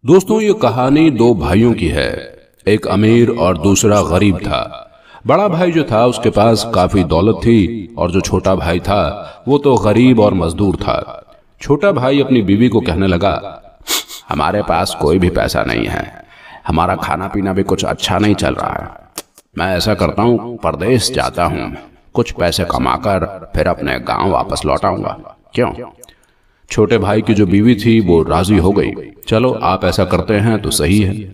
दोस्तों, ये कहानी दो भाइयों की है। एक अमीर और दूसरा गरीब था। बड़ा भाई जो था उसके पास काफी दौलत थी और जो छोटा भाई था वो तो गरीब और मजदूर था। छोटा भाई अपनी बीवी को कहने लगा, हमारे पास कोई भी पैसा नहीं है, हमारा खाना पीना भी कुछ अच्छा नहीं चल रहा है। मैं ऐसा करता हूँ, परदेश जाता हूँ, कुछ पैसे कमाकर फिर अपने गांव वापस लौट आऊंगा। क्यों? छोटे भाई की जो बीवी थी वो राजी हो गई। चलो, आप ऐसा करते हैं तो सही है।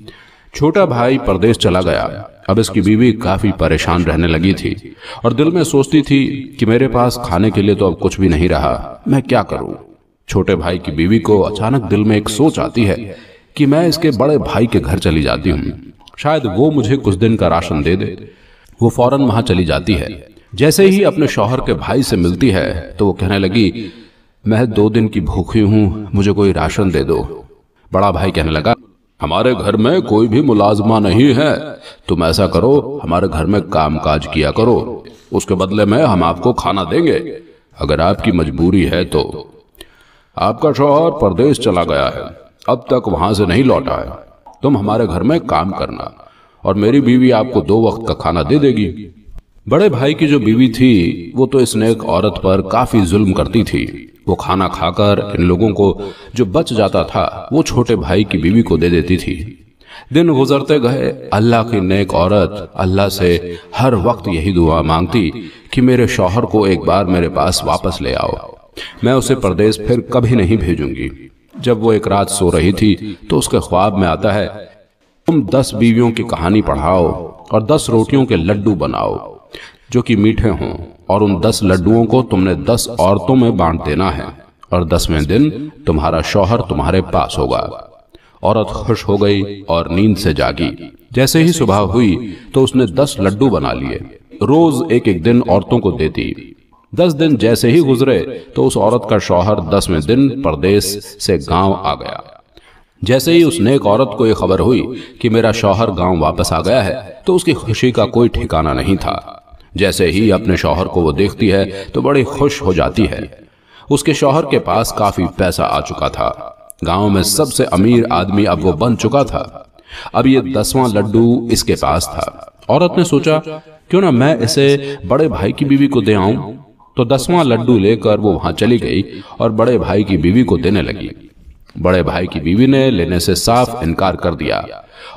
छोटा भाई परदेश चला गया। अब इसकी बीवी काफी परेशान रहने लगी थी और दिल में सोचती थी कि मेरे पास खाने के लिए तो अब कुछ भी नहीं रहा, मैं क्या करूं। छोटे भाई की बीवी को अचानक दिल में एक सोच आती है कि मैं इसके बड़े भाई के घर चली जाती हूँ, शायद वो मुझे कुछ दिन का राशन दे दे। वो फौरन वहां चली जाती है। जैसे ही अपने शौहर के भाई से मिलती है तो वो कहने लगी, मैं 2 दिन की भूखी हूं, मुझे कोई राशन दे दो। बड़ा भाई कहने लगा, हमारे घर में कोई भी मुलाजमा नहीं है, तुम ऐसा करो, हमारे घर में कामकाज किया करो, उसके बदले में हम आपको खाना देंगे। अगर आपकी मजबूरी है तो। आपका शौहर परदेश चला गया है, अब तक वहां से नहीं लौटा है, तुम हमारे घर में काम करना और मेरी बीवी आपको 2 वक्त का खाना दे देगी। बड़े भाई की जो बीवी थी वो तो इस नेक औरत पर काफी जुल्म करती थी। वो खाना खाकर इन लोगों को जो बच जाता था वो छोटे भाई की बीवी को दे देती थी। दिन गुजरते गए। अल्लाह की नेक औरत अल्लाह से हर वक्त यही दुआ मांगती कि मेरे शौहर को एक बार मेरे पास वापस ले आओ, मैं उसे परदेश फिर कभी नहीं भेजूंगी। जब वो एक रात सो रही थी तो उसके ख्वाब में आता है, तुम 10 बीवियों की कहानी पढ़ाओ और 10 रोटियों के लड्डू बनाओ जो कि मीठे हों, और उन 10 लड्डुओं को तुमने 10 औरतों में बांट देना है और 10वें दिन तुम्हारा शौहर तुम्हारे पास होगा। औरत खुश हो गई और नींद से जागी। जैसे ही सुबह हुई तो उसने 10 लड्डू बना लिए, रोज एक एक दिन औरतों को देती। 10 दिन जैसे ही गुजरे तो उस औरत का शौहर 10वें दिन परदेश से गांव आ गया। जैसे ही उस नेक औरत को यह खबर हुई कि मेरा शौहर गांव वापस आ गया है तो उसकी खुशी का कोई ठिकाना नहीं था। जैसे ही अपने शौहर को वो देखती है तो बड़ी खुश हो जाती है। उसके शौहर के पास काफी पैसा आ चुका था, गांव में सबसे अमीर आदमी अब वो बन चुका था। अब ये 10वां लड्डू इसके पास था। औरत ने सोचा, क्यों ना मैं इसे बड़े भाई की बीवी को दे आऊं। तो 10वां लड्डू लेकर वो वहां चली गई और बड़े भाई की बीवी को देने लगी। बड़े भाई की बीवी ने लेने से साफ इनकार कर दिया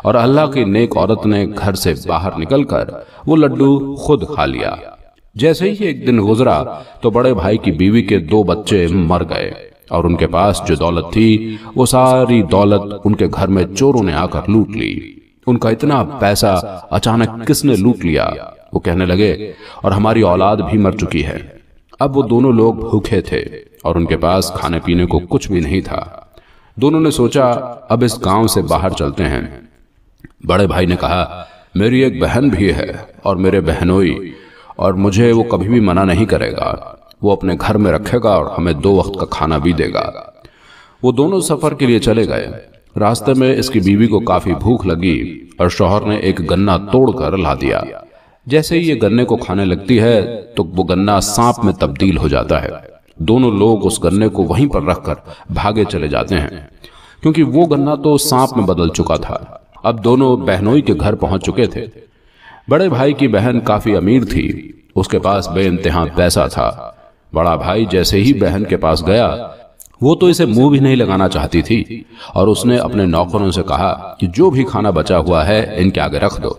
और अल्लाह की नेक औरत ने घर से बाहर निकलकर वो लड्डू खुद खा लिया। जैसे ही एक दिन गुजरा तो बड़े भाई की बीवी के 2 बच्चे मर गए और उनके पास जो दौलत थी वो सारी दौलत उनके घर में चोरों ने आकर लूट ली। उनका इतना पैसा अचानक किसने लूट लिया। वो कहने लगे, और हमारी औलाद भी मर चुकी है। अब वो दोनों लोग भूखे थे और उनके पास खाने पीने को कुछ भी नहीं था। दोनों ने सोचा, अब इस गांव से बाहर चलते हैं। बड़े भाई ने कहा, मेरी एक बहन भी है और मेरे बहनोई, और मुझे वो कभी भी मना नहीं करेगा, वो अपने घर में रखेगा और हमें 2 वक्त का खाना भी देगा। वो दोनों सफर के लिए चले गए। रास्ते में इसकी बीवी को काफी भूख लगी और शौहर ने एक गन्ना तोड़कर ला दिया। जैसे ही ये गन्ने को खाने लगती है तो वो गन्ना सांप में तब्दील हो जाता है। दोनों लोग उस गन्ने को वहीं पर रखकर भागे चले जाते हैं, क्योंकि वो गन्ना तो सांप में बदल चुका था। अब दोनों बहनोई के घर पहुंच चुके थे। बड़े भाई की बहन काफी अमीर थी, उसके पास बेइंतहा पैसा था। बड़ा भाई जैसे ही बहन के पास गया, वो तो इसे मुंह भी नहीं लगाना चाहती थी और उसने अपने नौकरों से कहा कि जो भी खाना बचा हुआ है इनके आगे रख दो।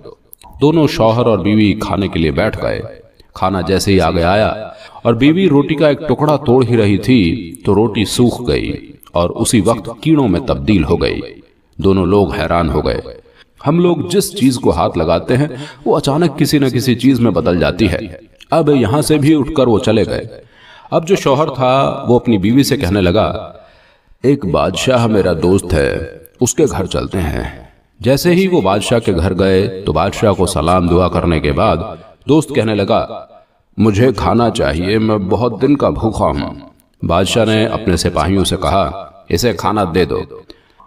दोनों शौहर और बीवी खाने के लिए बैठ गए। खाना जैसे ही आगे आया और बीवी रोटी का एक टुकड़ा तोड़ ही रही थी तो रोटी सूख गई और उसी वक्त कीड़ों में तब्दील हो गई। दोनों लोग हैरान हो गए। हम लोग जिस चीज को हाथ लगाते हैं वो अचानक किसी न किसी चीज में बदल जाती है। अब यहां से भी उठकर वो चले गए। अब जो शौहर था वो अपनी बीवी से कहने लगा, एक बादशाह मेरा दोस्त है, उसके घर चलते हैं। जैसे ही वो बादशाह के घर गए तो बादशाह को सलाम दुआ करने के बाद दोस्त कहने लगा, मुझे खाना चाहिए, मैं बहुत दिन का भूखा हूं। बादशाह ने अपने सिपाहियों से कहा, इसे खाना दे दो।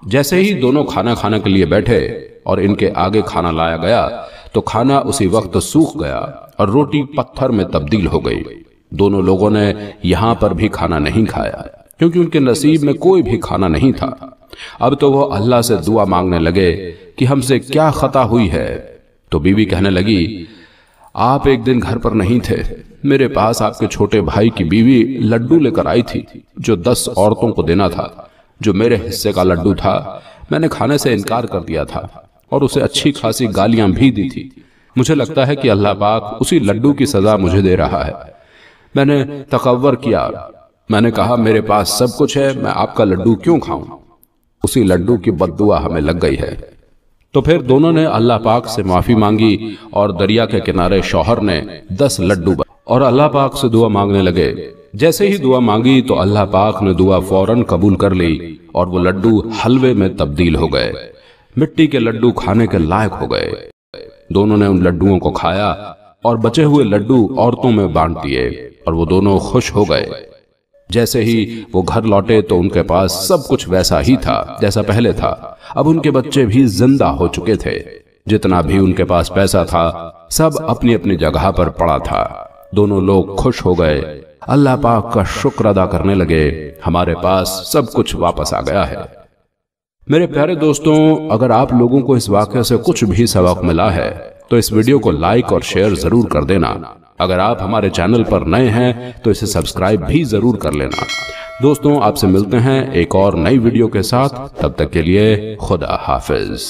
जैसे ही दोनों खाना खाने के लिए बैठे और इनके आगे खाना लाया गया तो खाना उसी वक्त सूख गया और रोटी पत्थर में तब्दील हो गई। दोनों लोगों ने यहां पर भी खाना नहीं खाया क्योंकि उनके नसीब में कोई भी खाना नहीं था। अब तो वो अल्लाह से दुआ मांगने लगे कि हमसे क्या खता हुई है। तो बीवी कहने लगी, आप एक दिन घर पर नहीं थे, मेरे पास आपके छोटे भाई की बीवी लड्डू लेकर आई थी जो 10 औरतों को देना था। जो मेरे हिस्से का लड्डू था मैंने खाने से इनकार कर दिया था और उसे अच्छी खासी गालियां भी दी थी। मुझे लगता है कि अल्लाह पाक उसी लड्डू की सजा मुझे दे रहा है। मैंने तकव्वर किया, मैंने कहा मेरे पास सब कुछ है, मैं आपका लड्डू क्यों खाऊं। उसी लड्डू की बद्दुआ हमें लग गई है। तो फिर दोनों ने अल्लाह पाक से माफी मांगी और दरिया के किनारे शौहर ने 10 लड्डू और अल्लाह पाक से दुआ मांगने लगे। जैसे ही दुआ मांगी तो अल्लाह पाक ने दुआ फौरन कबूल कर ली और वो लड्डू हलवे में तब्दील हो गए, मिट्टी के लड्डू खाने के लायक हो गए। दोनों ने उन लड्डुओं को खाया और बचे हुए लड्डू औरतों में बांट दिए और वो दोनों खुश हो गए। जैसे ही वो घर लौटे तो उनके पास सब कुछ वैसा ही था जैसा पहले था। अब उनके बच्चे भी जिंदा हो चुके थे। जितना भी उनके पास पैसा था सब अपनी अपनी जगह पर पड़ा था। दोनों लोग खुश हो गए, अल्लाह पाक का शुक्र अदा करने लगे, हमारे पास सब कुछ वापस आ गया है। मेरे प्यारे दोस्तों, अगर आप लोगों को इस वाकये से कुछ भी सबक मिला है तो इस वीडियो को लाइक और शेयर जरूर कर देना। अगर आप हमारे चैनल पर नए हैं तो इसे सब्सक्राइब भी जरूर कर लेना। दोस्तों, आपसे मिलते हैं एक और नई वीडियो के साथ। तब तक के लिए खुदा हाफिज।